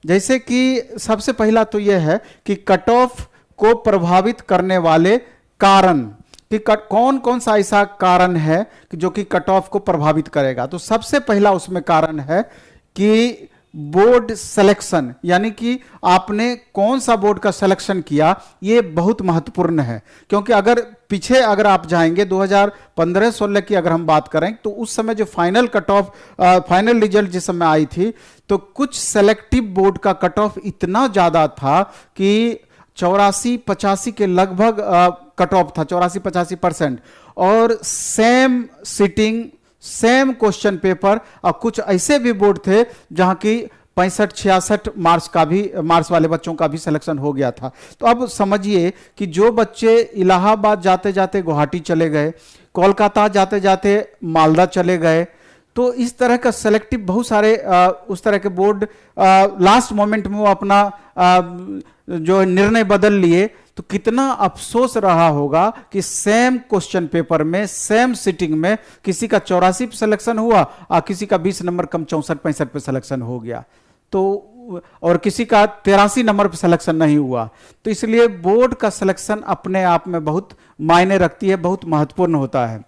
जैसे कि सबसे पहला तो यह है कि कट ऑफ को प्रभावित करने वाले कारण, कि कौन कौन सा ऐसा कारण है कि जो कि कट ऑफ को प्रभावित करेगा। तो सबसे पहला उसमें कारण है कि बोर्ड सिलेक्शन, यानी कि आपने कौन सा बोर्ड का सिलेक्शन किया, ये बहुत महत्वपूर्ण है। क्योंकि अगर पीछे अगर आप जाएंगे 2015-16 की अगर हम बात करें तो उस समय जो final cut off, final result जिस समय आई थी, तो कुछ सेलेक्टिव बोर्ड का कट ऑफ इतना ज्यादा था कि 84-85 के लगभग कट ऑफ था, 84-85%। और same sitting, same question paper, और कुछ ऐसे भी बोर्ड थे जहां की 65-66 मार्क्स वाले बच्चों का भी सिलेक्शन हो गया था। तो अब समझिए कि जो बच्चे इलाहाबाद जाते जाते गुवाहाटी चले गए, कोलकाता जाते जाते मालदा चले गए, तो इस तरह का सेलेक्टिव बहुत सारे उस तरह के बोर्ड लास्ट मोमेंट में वो अपना जो निर्णय बदल लिए, तो कितना अफसोस रहा होगा कि सेम क्वेश्चन पेपर में, सेम सिटिंग में किसी का 84 पे सिलेक्शन हुआ और किसी का 20 नंबर कम 64-65 पे सिलेक्शन हो गया, तो और किसी का 83 नंबर पे सिलेक्शन नहीं हुआ। तो इसलिए बोर्ड का सिलेक्शन अपने आप में बहुत मायने रखती है, बहुत महत्वपूर्ण होता है।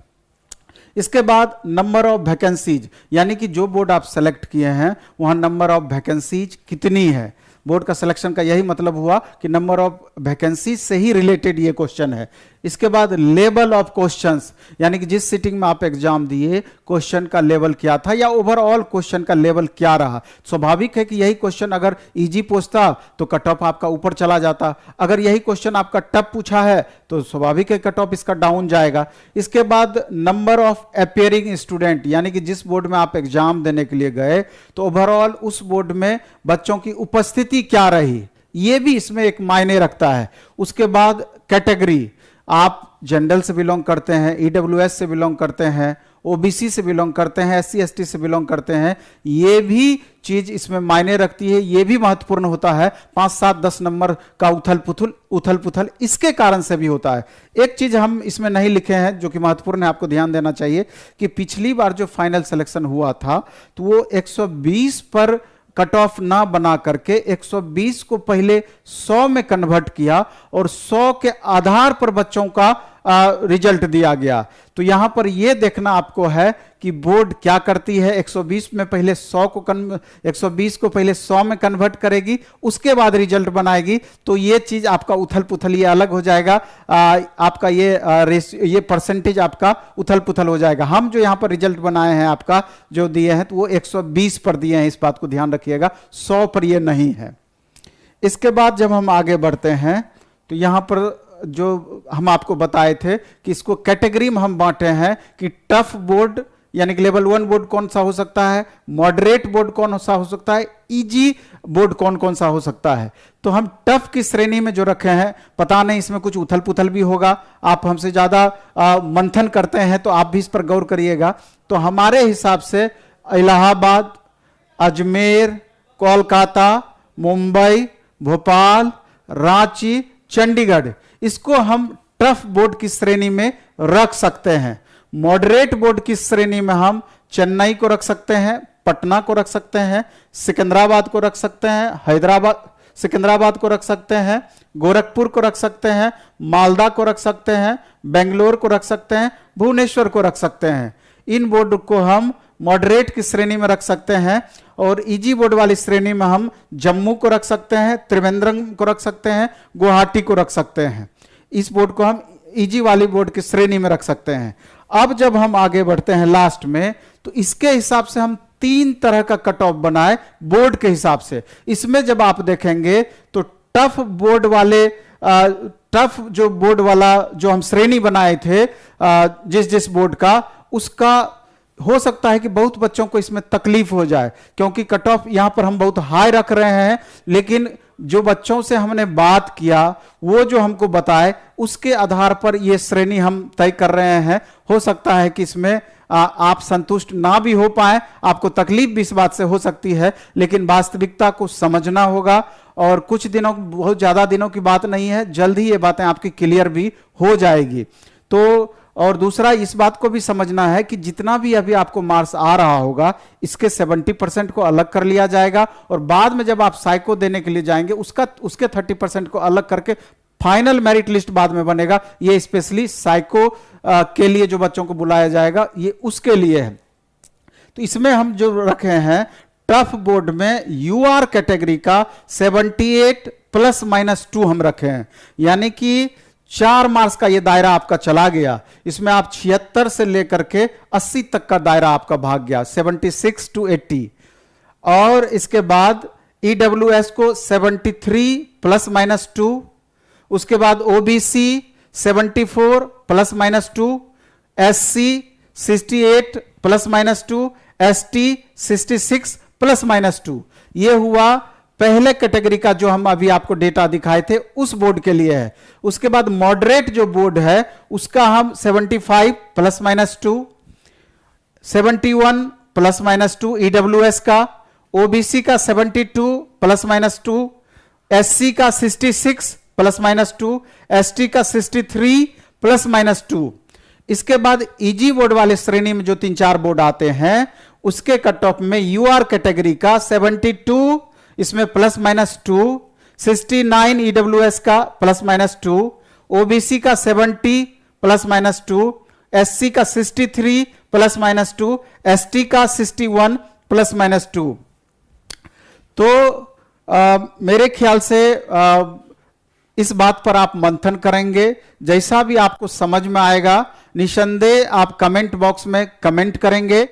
इसके बाद नंबर ऑफ वैकेंसीज, यानी कि जो बोर्ड आप सेलेक्ट किए हैं वहां नंबर ऑफ वैकेंसीज कितनी है। बोर्ड का सिलेक्शन का यही मतलब हुआ कि नंबर ऑफ वैकेंसी से ही रिलेटेड ये क्वेश्चन है। इसके बाद लेवल ऑफ क्वेश्चंस, यानी कि जिस सिटिंग में आप एग्जाम दिए क्वेश्चन का लेवल क्या था या ओवरऑल क्वेश्चन का लेवल क्या रहा। स्वाभाविक है कि यही क्वेश्चन अगर इजी पूछता तो कट ऑफ आपका ऊपर चला जाता, अगर यही क्वेश्चन आपका टफ पूछा है तो स्वाभाविक है कट ऑफ इसका डाउन जाएगा। इसके बाद नंबर ऑफ अपियरिंग स्टूडेंट, यानी कि जिस बोर्ड में आप एग्जाम देने के लिए गए तो ओवरऑल उस बोर्ड में बच्चों की उपस्थिति क्या रही, ये भी इसमें एक मायने रखता है। उसके बाद कैटेगरी, आप जनरल से बिलोंग करते हैं, ईडब्ल्यूएस से बिलोंग करते हैं, ओबीसी से बिलोंग करते हैं, एससी एसटी से बिलोंग करते हैं, ये भी चीज इसमें मायने रखती है, ये भी महत्वपूर्ण होता है। 5, 7, 10 नंबर का उथल पुथल इसके कारण से भी होता है। एक चीज हम इसमें नहीं लिखे हैं जो कि महत्वपूर्ण है, आपको ध्यान देना चाहिए कि पिछली बार जो फाइनल सिलेक्शन हुआ था तो वो 120 पर कट ऑफ ना बना करके 120 को पहले 100 में कन्वर्ट किया और 100 के आधार पर बच्चों का रिजल्ट दिया गया। तो यहां पर यह देखना आपको है कि बोर्ड क्या करती है, 120 में पहले 120 को पहले 100 में कन्वर्ट करेगी, उसके बाद रिजल्ट बनाएगी। तो ये चीज आपका उथल पुथल ये अलग हो जाएगा, आपका ये परसेंटेज आपका उथल पुथल हो जाएगा। हम जो यहां पर रिजल्ट बनाए हैं आपका जो दिए हैं तो वो 120 पर दिए हैं, इस बात को ध्यान रखिएगा, 100 पर ये नहीं है। इसके बाद जब हम आगे बढ़ते हैं तो यहां पर जो हम आपको बताए थे कि इसको कैटेगरी में हम बांटे हैं कि टफ बोर्ड यानी कि लेवल 1 बोर्ड कौन सा हो सकता है, मॉडरेट बोर्ड कौन सा हो सकता है, इजी बोर्ड कौन कौन सा हो सकता है। तो हम टफ की श्रेणी में जो रखे हैं, पता नहीं इसमें कुछ उथल पुथल भी होगा, आप हमसे ज्यादा मंथन करते हैं तो आप भी इस पर गौर करिएगा। तो हमारे हिसाब से इलाहाबाद, अजमेर, कोलकाता, मुंबई, भोपाल, रांची, चंडीगढ़, इसको हम टफ बोर्ड की श्रेणी में रख सकते हैं। मॉडरेट बोर्ड की श्रेणी में हम चेन्नई को रख सकते हैं, पटना को रख सकते हैं, सिकंदराबाद को रख सकते हैं, सिकंदराबाद को रख सकते हैं, गोरखपुर को रख सकते हैं, मालदा को रख सकते हैं, बेंगलोर को रख सकते हैं, भुवनेश्वर को रख सकते हैं। इन बोर्ड को हम मॉडरेट की श्रेणी में रख सकते हैं। और इजी बोर्ड वाली श्रेणी में हम जम्मू को रख सकते हैं, त्रिवेंद्रम को रख सकते हैं, गुवाहाटी को रख सकते हैं। इस बोर्ड को हम इजी वाली बोर्ड की श्रेणी में रख सकते हैं। अब जब हम आगे बढ़ते हैं लास्ट में, तो इसके हिसाब से हम 3 तरह का कट ऑफ बनाए बोर्ड के हिसाब से। इसमें जब आप देखेंगे तो टफ बोर्ड वाले टफ जो बोर्ड वाला जो हम श्रेणी बनाए थे जिस बोर्ड का, उसका हो सकता है कि बहुत बच्चों को इसमें तकलीफ हो जाए, क्योंकि कट ऑफ यहां पर हम बहुत हाई रख रहे हैं, लेकिन जो बच्चों से हमने बात किया वो जो हमको बताए उसके आधार पर ये श्रेणी हम तय कर रहे हैं। हो सकता है कि इसमें आप संतुष्ट ना भी हो पाए, आपको तकलीफ भी इस बात से हो सकती है, लेकिन वास्तविकता को समझना होगा। और कुछ दिनों, बहुत ज्यादा दिनों की बात नहीं है, जल्द ही ये बातें आपकी क्लियर भी हो जाएगी। तो और दूसरा इस बात को भी समझना है कि जितना भी अभी आपको मार्क्स आ रहा होगा इसके 70% को अलग कर लिया जाएगा और बाद में जब आप साइको देने के लिए जाएंगे उसके 30% को अलग करके फाइनल मेरिट लिस्ट बाद में बनेगा। ये स्पेशली साइको के लिए जो बच्चों को बुलाया जाएगा ये उसके लिए है। तो इसमें हम जो रखे हैं टफ बोर्ड में यूआर कैटेगरी का 78 ±2 हम रखे हैं, यानी कि 4 मार्क्स का ये दायरा आपका चला गया। इसमें आप 76 से लेकर के 80 तक का दायरा आपका भाग गया, 76 to 80। और इसके बाद ईडब्ल्यूएस को 73 ±2, उसके बाद ओबीसी 74 ±2, एससी 68 ±2, एसटी 66 ±2। ये हुआ पहले कैटेगरी का जो हम अभी आपको डेटा दिखाए थे उस बोर्ड के लिए है। उसके बाद मॉडरेट जो बोर्ड है उसका हम 75 ±2, 71 ±2 ईडब्ल्यूएस का, ओबीसी का 72 ±2, एससी का 66 ±2, एसटी का 63 ±2। इसके बाद इजी बोर्ड वाले श्रेणी में जो 3-4 बोर्ड आते हैं उसके कट ऑफ में यूआर कैटेगरी का 72 इसमें +-2, 69 ईडब्ल्यूएस का +-2, ओबीसी का 70 +-2, एससी का 63 +-2, एसटी का 61 +-2। तो मेरे ख्याल से इस बात पर आप मंथन करेंगे, जैसा भी आपको समझ में आएगा निसंदेह आप कमेंट बॉक्स में कमेंट करेंगे।